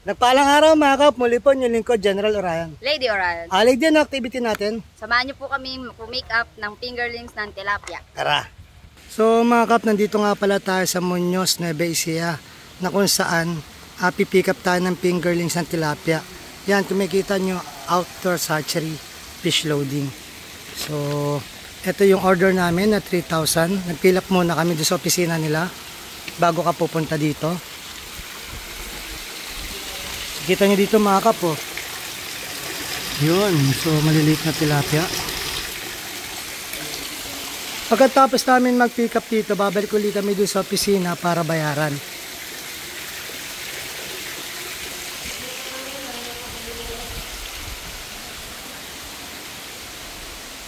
Nagpaalang araw mga kap, muli po yung lingkod, General Orion. Lady Orion. Alig din ang activity natin. Samahan niyo po kami mag-make up ng fingerlings ng tilapia. Tara! So mga kap, nandito nga pala tayo sa Muñoz, Nueva Ecija, na kung saan pipick up tayo ng fingerlings ng tilapia. Yan, kung makikita nyo, outdoor hatchery fish loading. So, ito yung order namin na 3,000. Nag-fill up muna kami doon sa opisina nila bago ka pupunta dito. Kita nyo dito mga kap, oh. Yun, so maliliit na tilapia. Pagkatapos namin mag-pick up dito, babalik ulit kami doon sa opisina para bayaran.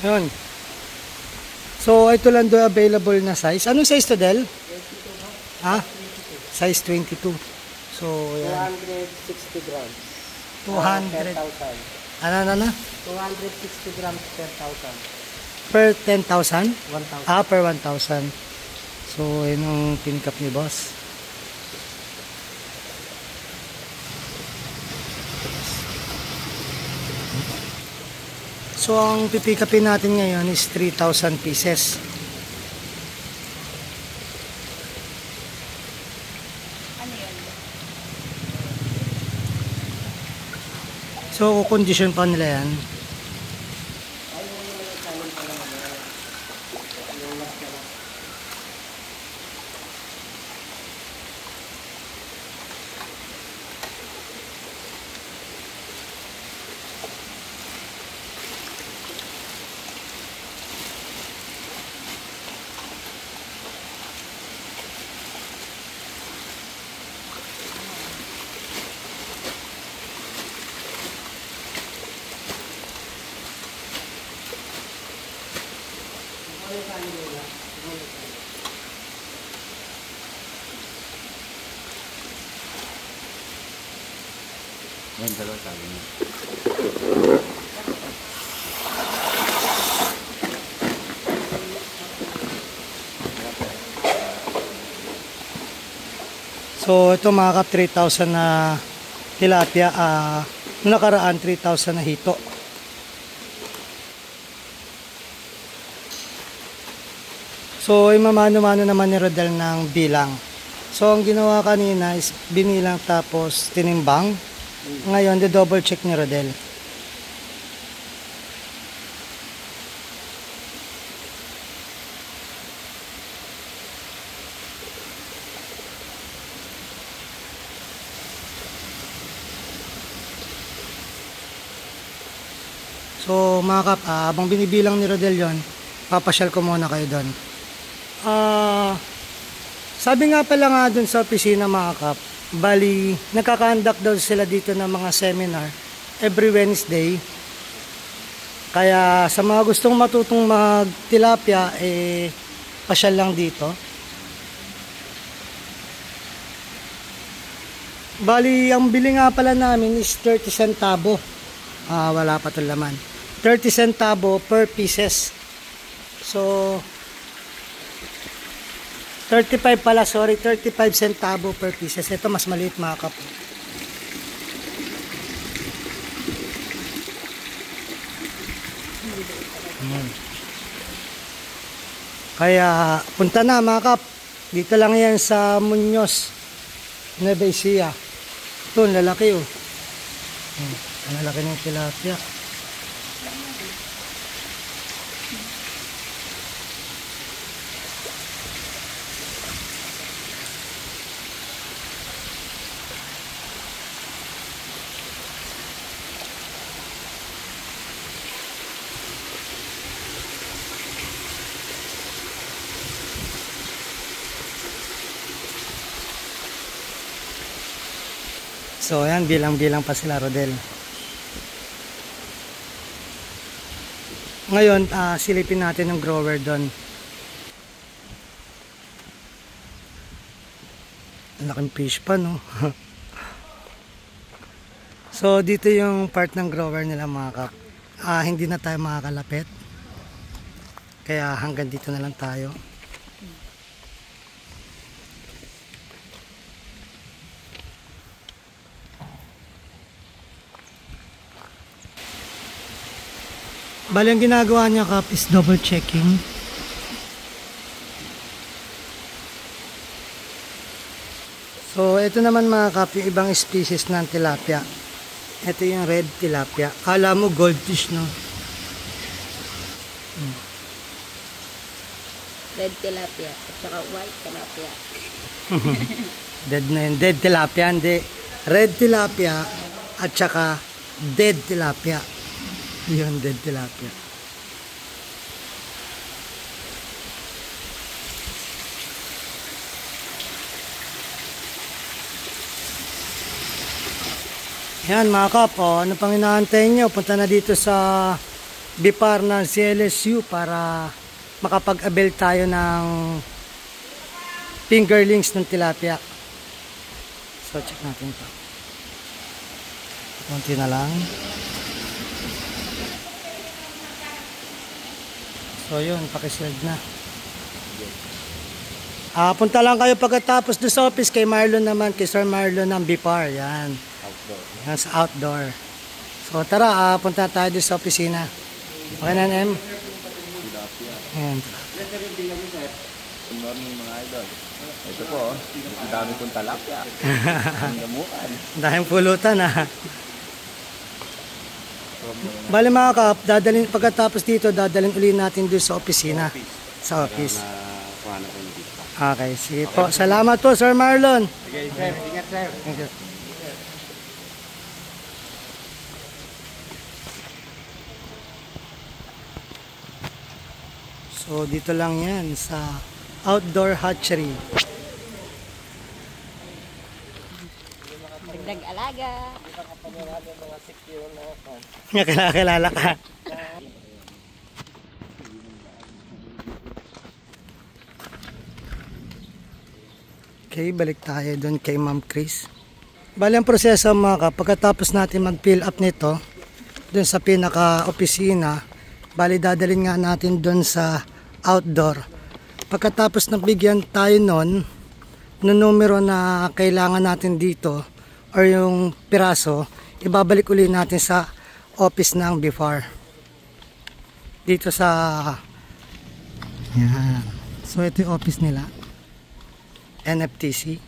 Yun. So ito lang doon available na size. Anong size to, Del? 22. Ha? Size 22. So, yan. 260 grams. 200. 10,000. Ano? 260 grams per 1,000. Per 10,000? 1,000. Per 1,000. So, yun yung pick up ni boss. So, ang pipick upin natin ngayon is 3,000 pieces. So, condition pa nila yan. Yan, dalawa sabi niya. So, ito mga kap, 3,000 na tilapia. Noong nakaraan, 3,000 na hito. So, imamano-mano naman ni Rodel ng bilang. So, ang ginawa kanina is binilang tapos tinimbang. Ngayon, double check ni Rodel. So, mga kap, habang binibilang ni Rodel yon, papasyal ko muna kayo doon. Sabi nga pala nga doon sa opisina mga kap, bali, nagkaka-conduct daw sila dito ng mga seminar every Wednesday. Kaya sa mga gustong matutong mag-tilapia, pasyal lang dito. Bali, ang bili nga pala namin is 30 centavo. Wala pa ito laman. 30 centavo per pieces. So, 35 pala, sorry, 35 centavo per pieces. Ito mas maliit mga kap. Kaya punta na mga kap. Dito lang yan sa Muñoz, Nueva Ecija. Ito, lalaki oh. Ang lalaki ng tilapia. So, ayan, bilang-bilang pa sila, Rodel. Ngayon, silipin natin ng grower doon. Ang laking fish pa, no? So, dito yung part ng grower nila, mga kap. Hindi na tayo makakalapit. Kaya hanggang dito na lang tayo. Bali, ang ginagawa niya, Kap, is double checking. So, ito naman mga Kap, yung ibang species ng tilapia. Ito yung red tilapia. Kala mo goldfish, no? Red tilapia at saka white tilapia. Dead na yun. Dead tilapia, hindi. Red tilapia at saka dead tilapia. Yun, dead tilapia. Yan mga Kap, ano pang inaantay nyo? Punta na dito sa BIPAR ng CLSU para makapag-avail tayo ng fingerlings ng tilapia. So check natin ito. Konti na lang. So yun, pakisweld na. Punta lang kayo pagkatapos doon sa office kay Marlon naman, kay Sir Marlon ng BIPAR. Yan. Outdoor. Yan sa outdoor. So tara, punta tayo doon sa opisina. Okay na, M? Ayan. Good morning mga idol. Ito po, ang dami kong talapia. Ang damukan. Dahil pulutan Bali mga Kap, pagkatapos dito, dadalhin uli natin doon sa opisina. Sa office. Kuha na ko yung dito. Okay, sige po. Salamat po, Sir Marlon. Sige, sir. Ingat, sir. Thank you. So, dito lang yan sa outdoor hatchery. Dagdag alaga. Nakilala ka. Okay, balik tayo doon kay Ma'am Chris. Bali ang proseso mga Kap, pagkatapos natin mag-fill up nito doon sa pinaka-opisina, bali dadalhin nga natin doon sa outdoor. Pagkatapos ng bigyan tayo nun, no numero na kailangan natin dito or yung piraso, ibabalik uli natin sa office ng BIPAR. Dito sa yan. So ito yung office nila. NFTC.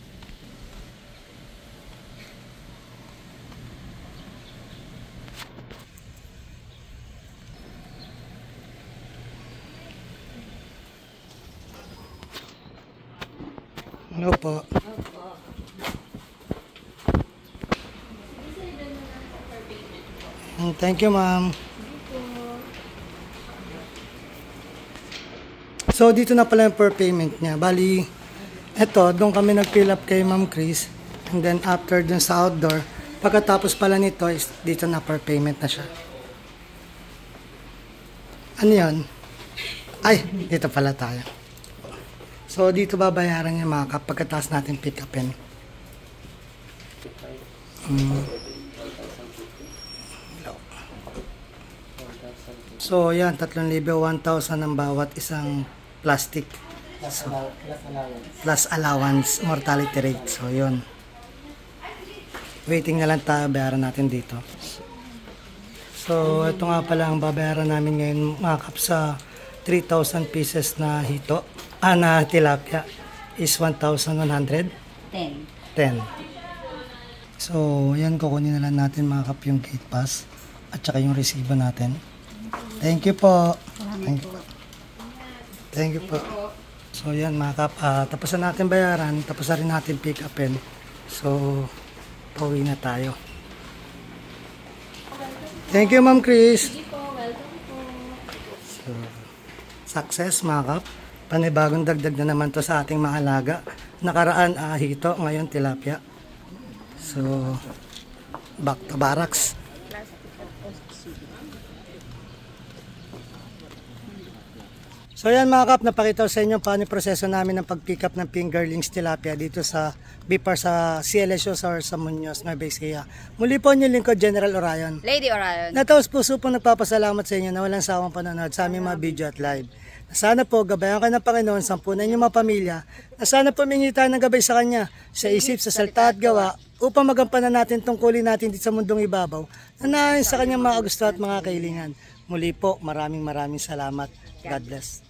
Hello po. Thank you, ma'am. So, dito na pala yung per payment niya. Bali, eto, doon kami nag-fill up kay Ma'am Chris. And then, after dun sa outdoor, pagkatapos pala nito, is dito na per payment na siya. Ano yun? Ay, dito pala tayo. So, dito babayaran niya mga Kap pagkatapos natin pick upin. So, yan, 3,000, 1,000 ang bawat isang plastic. So, plus allowance, mortality rate. So, yun. Waiting na lang tayo, bayaran natin dito. So, ito nga pala ang babayaran namin ngayon mga Kap sa 3,000 pieces na hito. Na tilapia is 1,110. 10. So, yan, kukunin na lang natin mga Kap yung gate pass at saka yung resibo natin. Thank you po. Thank you po. Thank you po. So, yan mga Kap, tapos na natin bayaran, tapos na rin natin pick upin. So, pauwi na tayo. Thank you, Ma'am Chris. So, success mga Kap. Panibagong dagdag na naman to sa ating mga alaga. Nakaraan hito, ngayon tilapia. So, back to barracks. So yan mga Kap, napakita ko sa inyo paano yung proseso namin ng pag-pick up ng fingerlings tilapia dito sa BIPAR sa CLSU or sa Muñoz, Nueva Ecija. Muli po yung lingkod, General Orion. Lady Orion. Nataos puso po nagpapasalamat sa inyo na walang sawang panonood sa aming mga video at live. Sana po, gabayan ka ng Panginoon, sampunan niyo mga pamilya, na sana po humingi tayo ng gabay sa Kanya, sa isip, sa salita at gawa, upang magampanan natin tungkulin natin dito sa mundong ibabaw, na naayon sa Kanyang mga gusto at mga kailingan. Muli po, maraming salamat. God bless.